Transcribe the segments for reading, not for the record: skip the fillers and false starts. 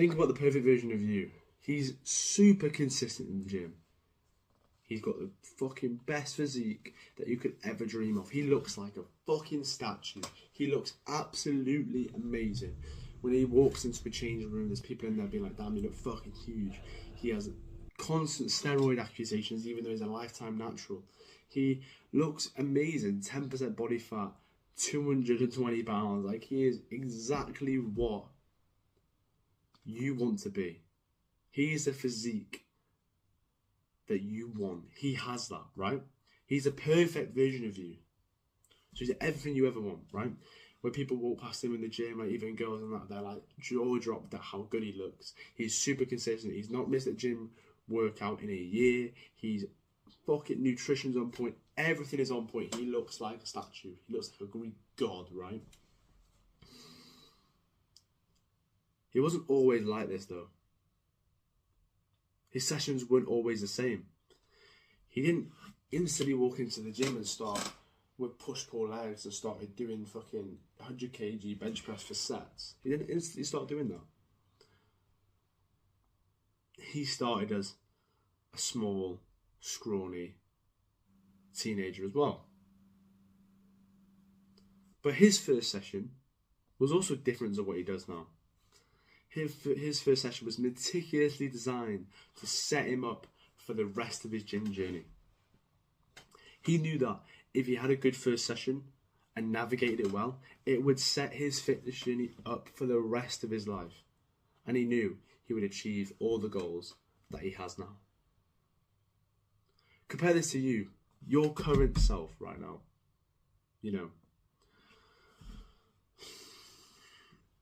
think about the perfect version of you. He's super consistent in the gym. He's got the fucking best physique that you could ever dream of. He looks like a fucking statue. He looks absolutely amazing. When he walks into a changing room, there's people in there being like, damn, you look fucking huge. He has constant steroid accusations, even though he's a lifetime natural. He looks amazing. 10% body fat, 220 pounds. Like, he is exactly what you want to be. He is the physique that you want. He has that, right? He's a perfect version of you. So he's everything you ever want, right? When people walk past him in the gym, like even girls and that, they're like jaw dropped at how good he looks. He's super consistent. He's not missed a gym workout in a year. He's fucking nutrition's on point. Everything is on point. He looks like a statue. He looks like a Greek god, right? He wasn't always like this though. His sessions weren't always the same. He didn't instantly walk into the gym and start with push-pull legs and started doing fucking 100 kg bench press for sets. He didn't instantly start doing that. He started as a small, scrawny teenager as well. But his first session was also different to what he does now. His first session was meticulously designed to set him up for the rest of his gym journey. He knew that if he had a good first session and navigated it well, it would set his fitness journey up for the rest of his life. And he knew he would achieve all the goals that he has now. Compare this to you, your current self right now. You know,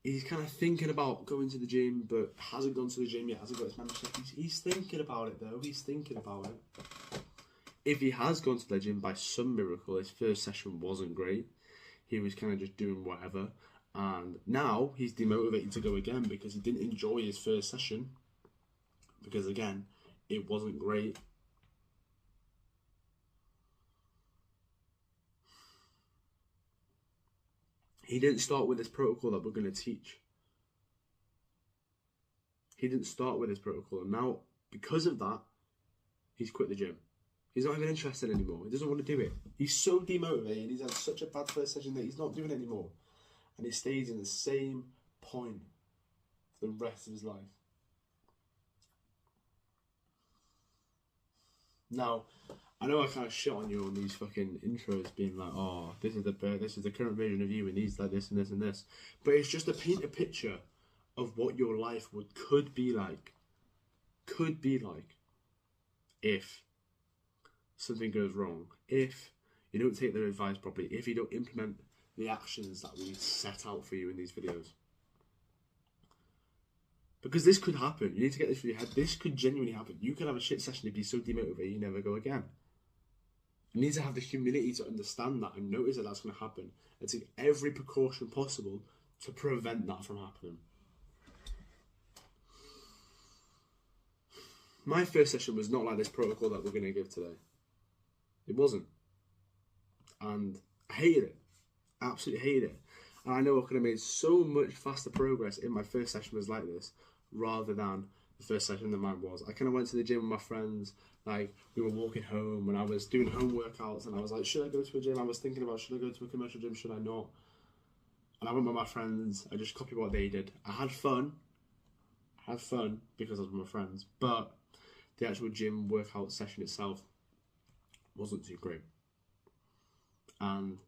he's kind of thinking about going to the gym, but hasn't gone to the gym yet, hasn't got his membership. He's thinking about it though, he's thinking about it. If he has gone to the gym by some miracle, his first session wasn't great. He was kind of just doing whatever. And now he's demotivated to go again because he didn't enjoy his first session. Because again, it wasn't great. He didn't start with this protocol that we're going to teach. He didn't start with this protocol. And now, because of that, he's quit the gym. He's not even interested anymore. He doesn't want to do it. He's so demotivated. He's had such a bad first session that he's not doing it anymore. And he stays in the same point for the rest of his life. Now, I know I kind of shit on you on these fucking intros being like, oh, this is the current version of you and he's like this and this and this. But it's just to paint a picture of what your life could be like if something goes wrong, if you don't take their advice properly, if you don't implement the actions that we set out for you in these videos. Because this could happen. You need to get this through your head. This could genuinely happen. You could have a shit session and be so demotivated you never go again. You need to have the humility to understand that and notice that that's going to happen and take every precaution possible to prevent that from happening. My first session was not like this protocol that we're going to give today. It wasn't. And I hated it. Absolutely hated it. And I know I could have made so much faster progress if my first session was like this, rather than the first session that mine was. I kind of went to the gym with my friends, like we were walking home when I was doing home workouts and I was like, should I go to a gym? I was thinking about, should I go to a commercial gym, should I not? And I went with my friends, I just copied what they did. I had fun because I was with my friends, but the actual gym workout session itself wasn't too great. And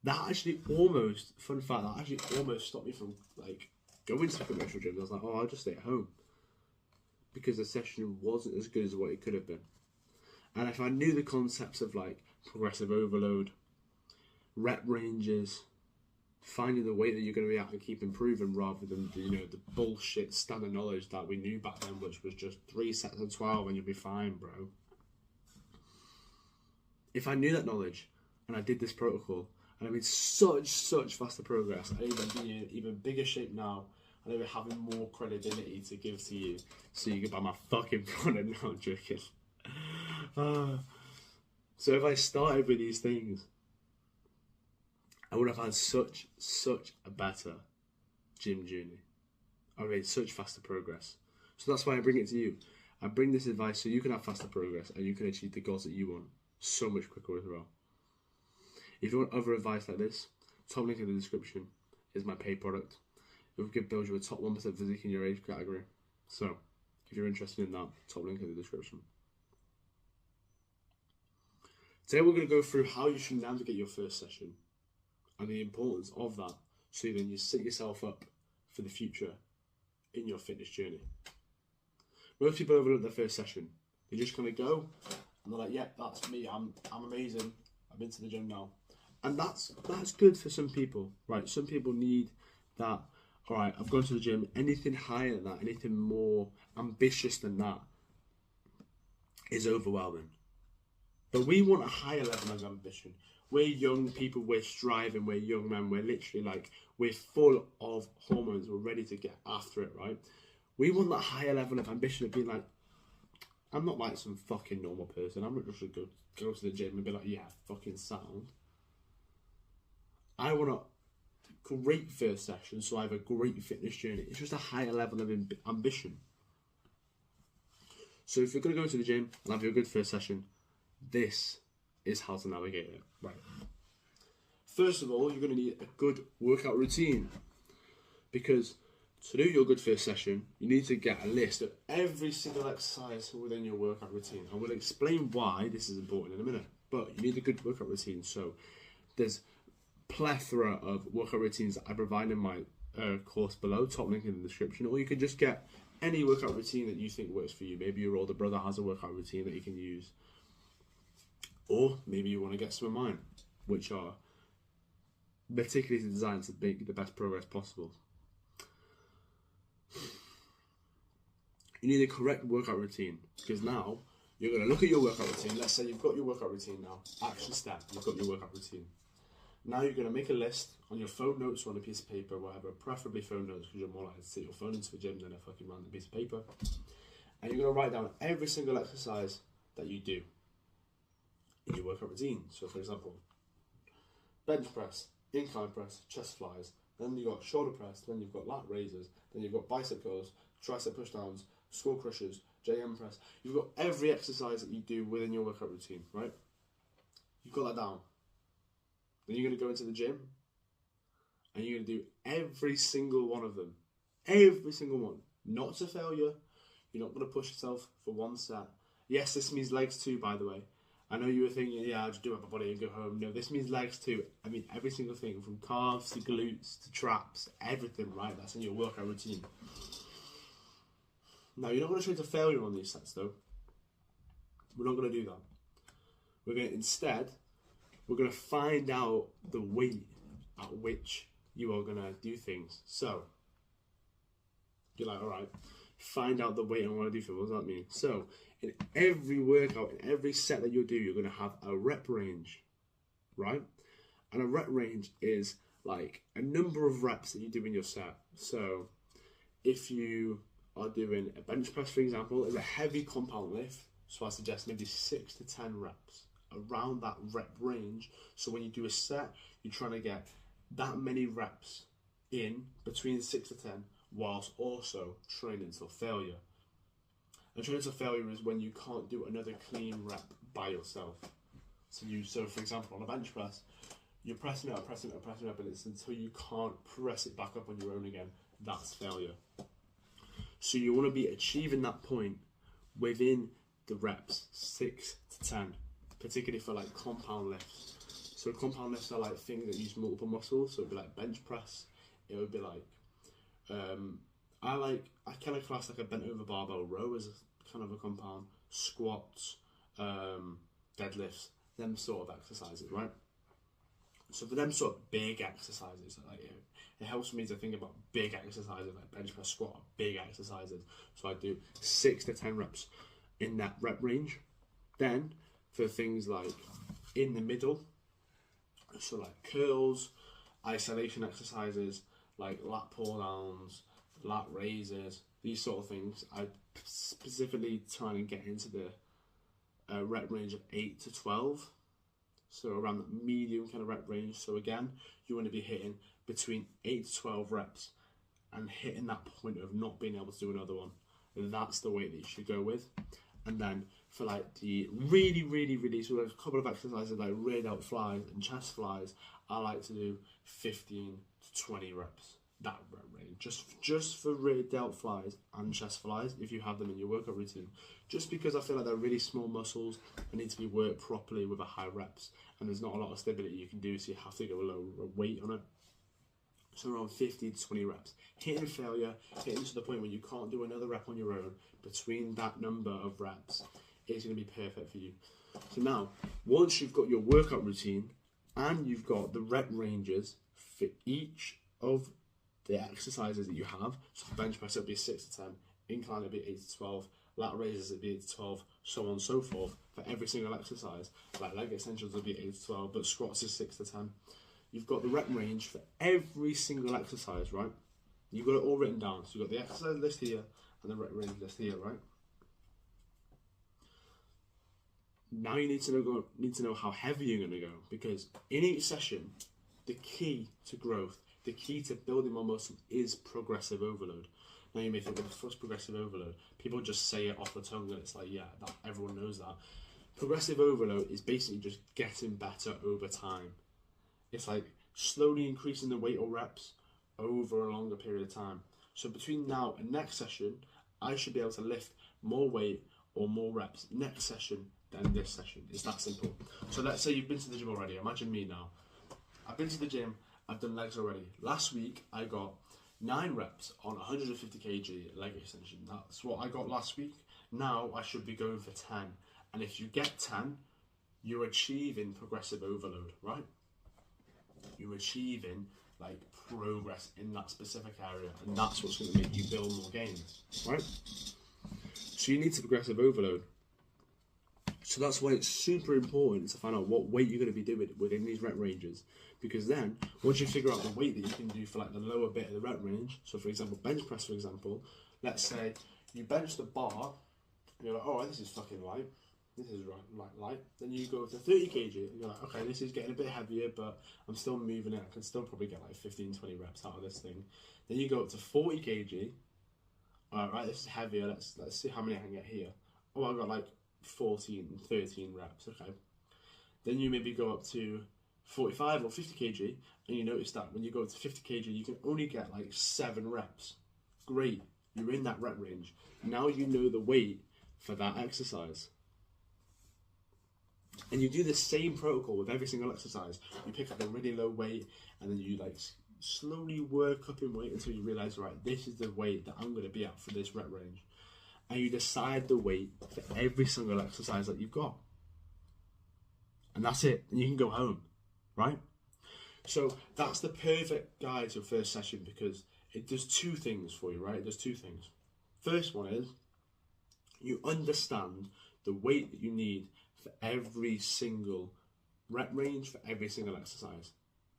that actually almost, fun fact, that actually almost stopped me from like going to commercial gyms. I was like, oh, I'll just stay at home. Because the session wasn't as good as what it could have been. And if I knew the concepts of like progressive overload, rep ranges, finding the weight that you're going to be at and keep improving rather than the bullshit standard knowledge that we knew back then, which was just 3 sets of 12 and you'll be fine, bro. If I knew that knowledge and I did this protocol, and I made such faster progress, I'd even be in even bigger shape now, and I'd be having more credibility to give to you, so you can buy my fucking product. No, I'm joking. So if I started with these things, I would have had such a better gym journey. I made such faster progress. So that's why I bring it to you. I bring this advice so you can have faster progress and you can achieve the goals that you want so much quicker as well. If you want other advice like this, top link in the description is my paid product. It will build you a top 1% physique in your age category. So, if you're interested in that, top link in the description. Today we're going to go through how you should navigate your first session and the importance of that, so then you set yourself up for the future in your fitness journey. Most people overlook their first session. They just kind of go and they're like, yeah, that's me, I'm amazing, I've been to the gym now. And that's good for some people, right? Some people need that, all right, I've gone to the gym, anything higher than that, anything more ambitious than that is overwhelming. But we want a higher level of ambition. We're young people, we're striving, we're young men, we're literally like, we're full of hormones, we're ready to get after it, right? We want that higher level of ambition of being like, I'm not like some fucking normal person. I'm not just going to go to the gym and be like, yeah, fucking sound. I want a great first session, so I have a great fitness journey. It's just a higher level of ambition. So if you're going to go to the gym and have a good first session, this is how to navigate it. Right. First of all, you're going to need a good workout routine, because to do your good first session, you need to get a list of every single exercise within your workout routine. I will explain why this is important in a minute, but you need a good workout routine. So there's plethora of workout routines that I provide in my course below, top link in the description, or you can just get any workout routine that you think works for you. Maybe your older brother has a workout routine that you can use. Or maybe you want to get some of mine, which are meticulously designed to make the best progress possible. You need a correct workout routine, because now you're going to look at your workout routine. Let's say you've got your workout routine now. Action step, you've got your workout routine. Now you're going to make a list on your phone notes or on a piece of paper, whatever, preferably phone notes, because you're more likely to take your phone into the gym than a fucking random piece of paper. And you're going to write down every single exercise that you do in your workout routine. So for example, bench press, incline press, chest flies, then you've got shoulder press, then you've got lat raises, then you've got bicep curls, tricep push downs, skull crushers, JM press. You've got every exercise that you do within your workout routine, right? You've got that down. Then you're going to go into the gym and you're going to do every single one of them. Every single one. Not to failure. You're not going to push yourself for one set. Yes, this means legs too, by the way. I know you were thinking, yeah, I'll just do upper body and go home. No, this means legs too. I mean, every single thing, from calves to glutes to traps, everything, right? That's in your workout routine. Now, you're not going to train to failure on these sets, though. We're not going to do that. We're going to, instead, we're going to find out the weight at which you are going to do things. So, you're like, all right, find out the weight I want to do things. What does that mean? So, in every workout, in every set that you do, you're going to have a rep range, right? And a rep range is like a number of reps that you do in your set. So, if you are doing a bench press, for example, is a heavy compound lift, so I suggest maybe 6 to 10 reps around that rep range. So when you do a set, you're trying to get that many reps in between 6 to 10 whilst also training till failure. And training till failure is when you can't do another clean rep by yourself. So for example, on a bench press, you're pressing it up, and it's until you can't press it back up on your own again. That's failure. So you want to be achieving that point within the reps, 6 to 10, particularly for like compound lifts. So compound lifts are like things that use multiple muscles. So it'd be like bench press. It would be like, I kind of class like a bent over barbell row as a kind of a compound, squats, deadlifts, them sort of exercises, right? So for them sort of big exercises, like it helps me to think about big exercises like bench press, squat, big exercises. So I do 6 to 10 reps in that rep range. Then for things like in the middle, so like curls, isolation exercises, like lat pull downs, lat raises, these sort of things, I specifically try and get into the rep range of 8 to 12. So around the medium kind of rep range. So again, you want to be hitting between 8 to 12 reps and hitting that point of not being able to do another one. That's the weight that you should go with. And then for like the really, so there's a couple of exercises like rear delt flies and chest flies, I like to do 15 to 20 reps. That rep range, just for rear delt flies and chest flies, if you have them in your workout routine, just because I feel like they're really small muscles and need to be worked properly with a high reps, and there's not a lot of stability you can do, so you have to go a low weight on it. So around 15 to 20 reps, hitting failure, hitting to the point where you can't do another rep on your own. Between that number of reps, it's going to be perfect for you. So now, once you've got your workout routine and you've got the rep ranges for each of the exercises that you have, so bench press it'll be 6 to 10, incline it'll be 8 to 12, lat raises it'll be 8 to 12, so on and so forth for every single exercise. Like leg extensions will be 8 to 12, but squats is 6 to 10. You've got the rep range for every single exercise, right? You've got it all written down. So you've got the exercise list here and the rep range list here, right? Now you need to know how heavy you're going to go, because in each session, the key to growth, the key to building more muscle is progressive overload. Now you may think, well, what's progressive overload? People just say it off the tongue and it's like, yeah, that everyone knows that. Progressive overload is basically just getting better over time. It's like slowly increasing the weight or reps over a longer period of time. So between now and next session, I should be able to lift more weight or more reps next session than this session. It's that simple. So let's say you've been to the gym already. Imagine me now. I've been to the gym, I've done legs already. Last week, I got 9 reps on 150 kg leg extension. That's what I got last week. Now I should be going for 10. And if you get 10, you're achieving progressive overload, right? You're achieving like progress in that specific area, and that's what's going to make you build more gains, right? So you need to progressive overload. So that's why it's super important to find out what weight you're going to be doing within these rep ranges, because then once you figure out the weight that you can do for like the lower bit of the rep range, so for example bench press, for example, let's say you bench the bar and you're like, oh, this is fucking light, this is light. Then you go to 30 kg and you're like, okay, this is getting a bit heavier, but I'm still moving it, I can still probably get like 15-20 reps out of this thing. Then you go up to 40 kg, alright, this is heavier, let's see how many I can get here. Oh, I got like 14, 13 reps, okay. Then you maybe go up to 45 or 50 kg, and you notice that when you go up to 50 kg, you can only get like 7 reps. Great, you're in that rep range. Now you know the weight for that exercise. And you do the same protocol with every single exercise. You pick up a really low weight, and then you like slowly work up in weight until you realize, right, this is the weight that I'm going to be at for this rep range. And you decide the weight for every single exercise that you've got. And that's it. And you can go home, right? So that's the perfect guide to your first session, because it does 2 things for you, right? It does 2 things. First one is you understand the weight that you need for every single rep range, for every single exercise.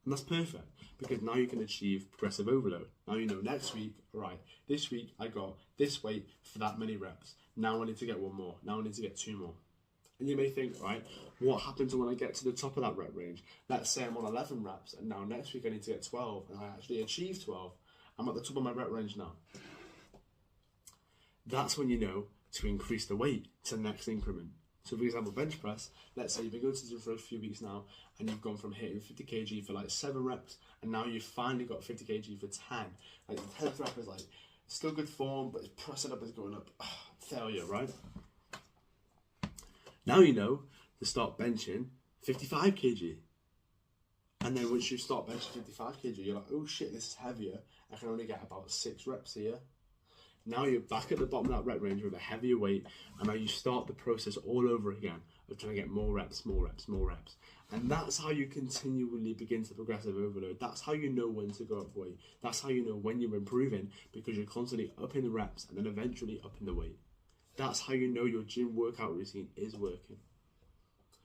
And that's perfect, because now you can achieve progressive overload. Now you know next week, all right, this week I got this weight for that many reps. Now I need to get 1 more. Now I need to get 2 more. And you may think, all right, what happens when I get to the top of that rep range? Let's say I'm on 11 reps, and now next week I need to get 12, and I actually achieve 12. I'm at the top of my rep range now. That's when you know to increase the weight to the next increment. So for example, bench press, let's say you've been going to the gym for a few weeks now, and you've gone from hitting 50 kg for like 7 reps, and now you've finally got 50 kg for 10. Like the 10th rep is like, still good form, but it's pressing up, it's going up. Failure, right? Now you know to start benching 55 kg. And then once you start benching 55 kg, you're like, oh shit, this is heavier. I can only get about 6 reps here. Now you're back at the bottom of that rep range with a heavier weight, and now you start the process all over again of trying to get more reps, more reps, more reps. And that's how you continually begin to progressive overload. That's how you know when to go up weight. That's how you know when you're improving, because you're constantly upping the reps and then eventually upping the weight. That's how you know your gym workout routine is working.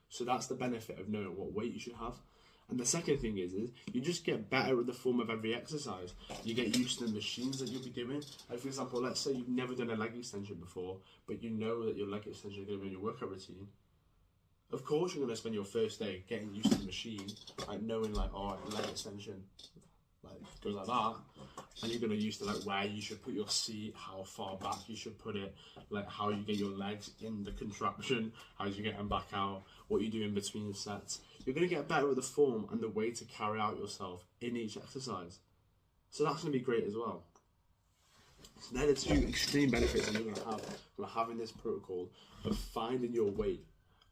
So that's the benefit of knowing what weight you should have. And the second thing is you just get better at the form of every exercise. You get used to the machines that you'll be doing. Like for example, let's say you've never done a leg extension before, but you know that your leg extension is going to be in your workout routine. Of course you're going to spend your first day getting used to the machine, like knowing like, oh, leg extension like goes like that. and you're going to use to like where you should put your seat, how far back you should put it, like how you get your legs in the contraption, how you get them back out, what you do in between sets. You're going to get better at the form and the way to carry out yourself in each exercise. So that's going to be great as well. So they're the two extreme benefits that you're going to have from having this protocol of finding your weight,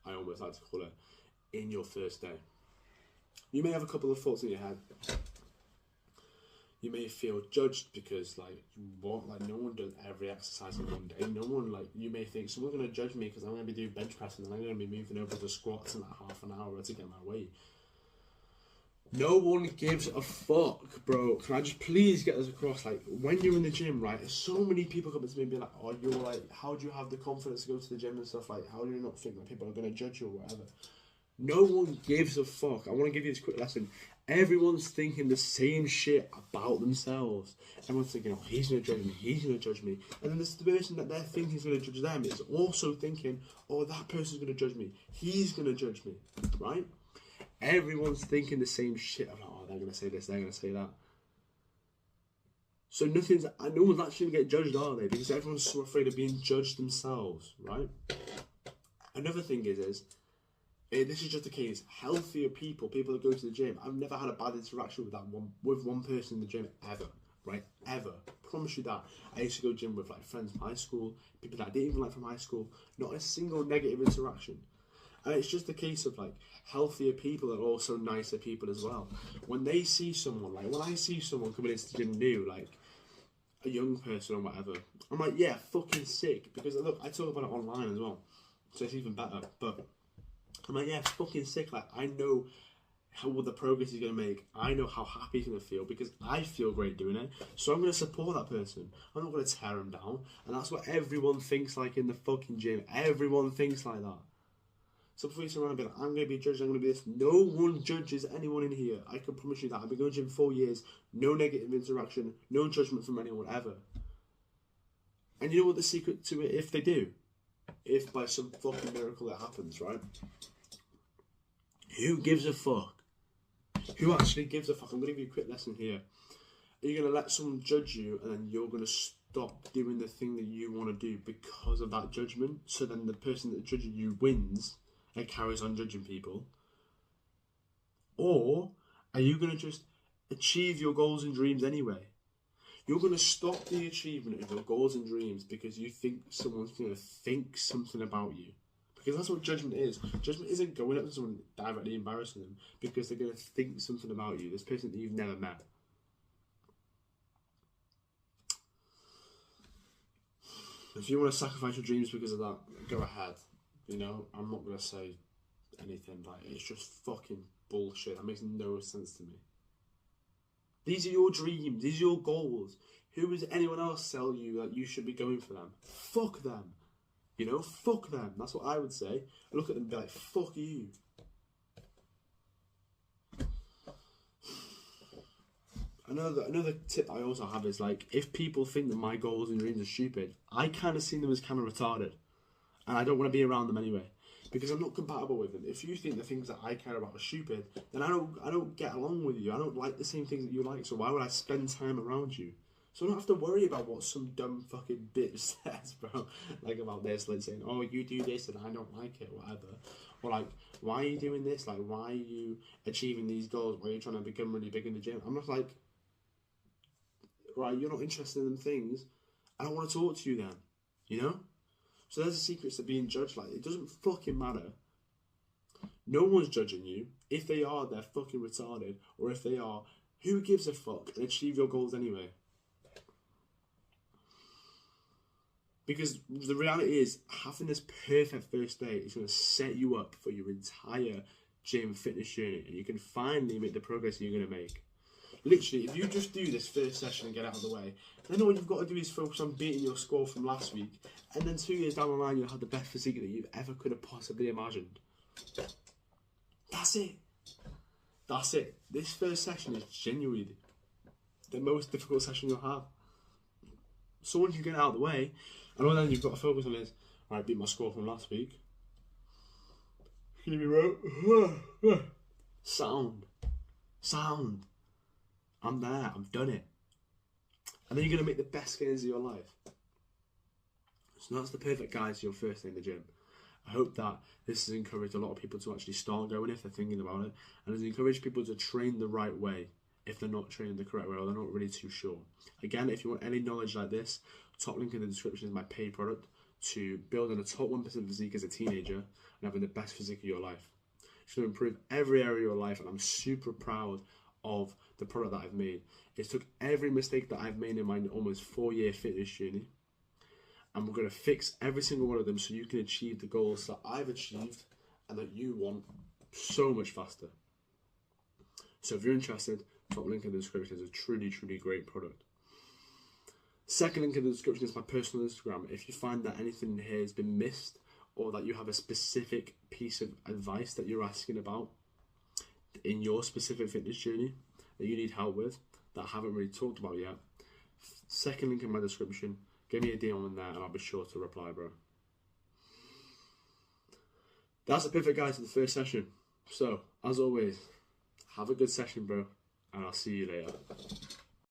I almost like to call it, in your first day. You may have a couple of thoughts in your head. You may feel judged because, like, what? Like, no one does every exercise in one day. No one, like, you may think someone's going to judge me because I'm going to be doing bench pressing and I'm going to be moving over to squats in like half an hour to get my weight. No one gives a fuck, bro. Can I just please get this across? Like, when you're in the gym, right, so many people come up to me and be like, oh, you're like, how do you have the confidence to go to the gym and stuff? Like, how do you not think that people are going to judge you or whatever? No one gives a fuck. I want to give you this quick lesson. Everyone's thinking the same shit about themselves. Everyone's thinking, oh, he's going to judge me, he's going to judge me. And then this person that they're thinking is going to judge them is also thinking, oh, that person's going to judge me, he's going to judge me, right? Everyone's thinking the same shit. I'm like, oh, they're going to say this, they're going to say that. So no one's actually going to get judged, are they? Because everyone's so afraid of being judged themselves, right? Another thing is this is just a case. Healthier people that go to the gym, I've never had a bad interaction with one person in the gym ever, right? Ever. Promise you that. I used to go gym with like friends from high school, people that I didn't even like from high school. Not a single negative interaction. And it's just a case of like healthier people are also nicer people as well. When they see someone, like when I see someone coming into the gym new, like a young person or whatever, I'm like, yeah, fucking sick. Because look, I talk about it online as well, so it's even better. But I'm like, yeah, fucking sick. Like, I know what the progress he's going to make. I know how happy he's going to feel because I feel great doing it. So I'm going to support that person. I'm not going to tear him down. And that's what everyone thinks like in the fucking gym. Everyone thinks like that. So before you sit around and be like, I'm going to be judged, I'm going to be this. No one judges anyone in here. I can promise you that. I've been going to gym 4 years. No negative interaction. No judgment from anyone ever. And you know what the secret to it, if they do? If by some fucking miracle it happens, right? Who gives a fuck? Who actually gives a fuck? I'm going to give you a quick lesson here. Are you going to let someone judge you and then you're going to stop doing the thing that you want to do because of that judgment? So then the person that's judging you wins and carries on judging people? Or are you going to just achieve your goals and dreams anyway? You're going to stop the achievement of your goals and dreams because you think someone's going to think something about you. Because that's what judgment is. Judgment isn't going up to someone directly embarrassing them because they're going to think something about you, this person that you've never met. If you want to sacrifice your dreams because of that, go ahead. You know, I'm not going to say anything. Like, it's just fucking bullshit. That makes no sense to me. These are your dreams. These are your goals. Who does anyone else tell you that you should be going for them? Fuck them. You know, fuck them. That's what I would say. I look at them and be like, fuck you. Another tip I also have is like, if people think that my goals and dreams are stupid, I kind of see them as kind of retarded. And I don't want to be around them anyway. Because I'm not compatible with them. If you think the things that I care about are stupid, then I don't get along with you. I don't like the same things that you like, so why would I spend time around you? So I don't have to worry about what some dumb fucking bitch says, bro. Like about this, like saying, oh, you do this and I don't like it, whatever. Or like, why are you doing this? Like, why are you achieving these goals? Why are you trying to become really big in the gym? I'm just like, right, you're not interested in them things. I don't want to talk to you then, you know? So there's the secrets to being judged. Like, it doesn't fucking matter. No one's judging you. If they are, they're fucking retarded. Or if they are, who gives a fuck? And achieve your goals anyway. Because the reality is, having this perfect first day is going to set you up for your entire gym fitness journey. And you can finally make the progress you're going to make. Literally, if you just do this first session and get out of the way, then all you've got to do is focus on beating your score from last week. And then 2 years down the line, you'll have the best physique that you've ever could have possibly imagined. That's it. That's it. This first session is genuinely the most difficult session you'll have. So once you get out of the way, and all then you've got to focus on is, alright, beat my score from last week. Hear me, bro. Sound. I'm there. I've done it. And then you're going to make the best gains of your life. So that's the perfect guide to your first day in the gym. I hope that this has encouraged a lot of people to actually start going if they're thinking about it, and has encouraged people to train the right way if they're not training the correct way or they're not really too sure. Again, if you want any knowledge like this, top link in the description is my paid product to building a top 1% physique as a teenager and having the best physique of your life. It's going to improve every area of your life, and I'm super proud of the product that I've made. It took every mistake that I've made in my almost 4-year fitness journey, and we're going to fix every single one of them so you can achieve the goals that I've achieved and that you want so much faster. So if you're interested, top link in the description is a truly, truly great product. Second link in the description is my personal Instagram. If you find that anything in here has been missed, or that you have a specific piece of advice that you're asking about in your specific fitness journey that you need help with, that I haven't really talked about yet, second link in my description. Give me a DM on there and I'll be sure to reply, bro. That's a perfect guide to the first session. So, as always, have a good session, bro, and I'll see you later.